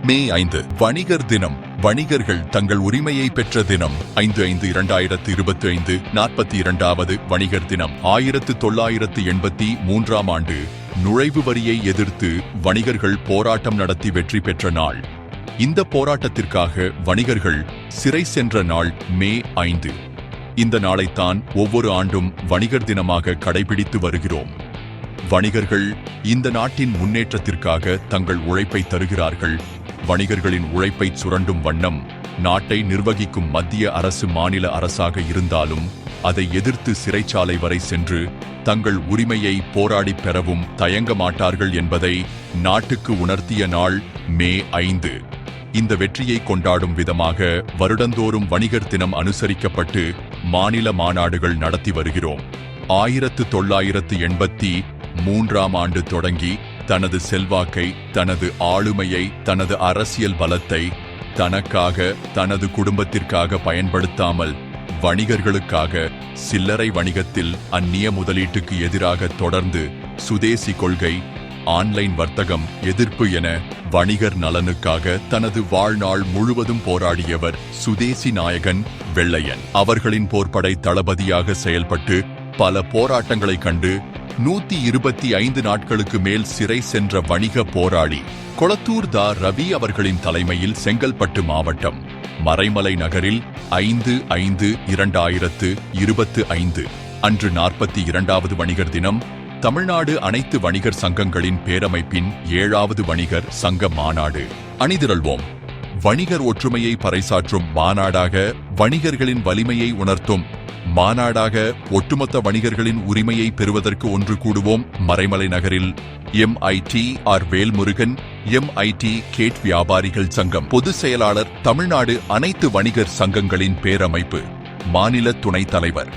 மே 5 வணிகர் தினம். வணிகர்கள் தங்கள் உரிமையை பெற்ற தினம். 5/5/2025 42வது வணிகர் தினம். 1983 ஆண்டு நுழைவு வரியை எதிர்த்து வணிகர்கள் போராட்டம் நடத்தி வெற்றி பெற்ற நாள். இந்த போராட்டத்திற்காக வணிகர்கள் சிறை சென்ற நாள் மே 5. இந்த நாளைத்தான் ஒவ்வொரு ஆண்டும் வணிகர் தினமாக கடைபிடித்து வருகிறோம். வணிகர்கள் இந்த நாட்டின் முன்னேற்றத்திற்காக தங்கள் உழைப்பை தருகிறார்கள். வணிகர்களின் உழைப்பை சுரண்டும் வண்ணம் நாட்டை நிர்வகிக்கும் மத்திய அரசு மாநில அரசாக இருந்தாலும் அதை எதிர்த்து சிறைச்சாலை வரை சென்று தங்கள் உரிமையை போராடி பெறவும் தயங்க மாட்டார்கள் என்பதை நாட்டுக்கு உணர்த்திய நாள் மே 5. இந்த வெற்றியை கொண்டாடும் விதமாக வருடந்தோறும் வணிகர் தினம் அனுசரிக்கப்பட்டு மாநில மாநாடுகள் நடத்தி வருகிறோம். 1983 ஆண்டு தொடங்கி தனது செல்வாக்கை, தனது ஆளுமையை, தனது அரசியல் பலத்தை தனக்காக, தனது குடும்பத்திற்காக பயன்படுத்தாமல் வணிகர்களுக்காக, சில்லறை வணிகத்தில் அந்நிய முதலீட்டுக்கு எதிராக தொடர்ந்து சுதேசி கொள்கை, ஆன்லைன் வர்த்தகம் எதிர்ப்பு என வணிகர் நலனுக்காக தனது வாழ்நாள் முழுவதும் போராடியவர் சுதேசி நாயகன் வெள்ளையன். அவர்களின் போர்ப்படை தளபதியாக செயல்பட்டு பல போராட்டங்களை கண்டு 125 நாட்களுக்கு மேல் சிறை சென்ற வணிக போராளி கொளத்தூர் தா. ரவி அவர்களின் தலைமையில் செங்கல்பட்டு மாவட்டம் மறைமலை நகரில் 5/5/2025 அன்று 42வது வணிகர் தினம் தமிழ்நாடு அனைத்து வணிகர் சங்கங்களின் பேரமைப்பின் 7வது வணிகர் சங்க மாநாடு. அணிதிரள்வோம். வணிகர் ஒற்றுமையை பறைசாற்றும் மாநாடாக, வணிகர்களின் வலிமையை உணர்த்தும் மாநாடாக, ஒட்டுமொத்த வணிகர்களின் உரிமையை பெறுவதற்கு ஒன்று கூடுவோம். மறைமலை நகரில் MIT வேல்முருகன், MIT கேட் வியாபாரிகள் சங்கம் பொதுச் செயலாளர், தமிழ்நாடு அனைத்து வணிகர் சங்கங்களின் பேரமைப்பு மாநில துணைத் தலைவர்.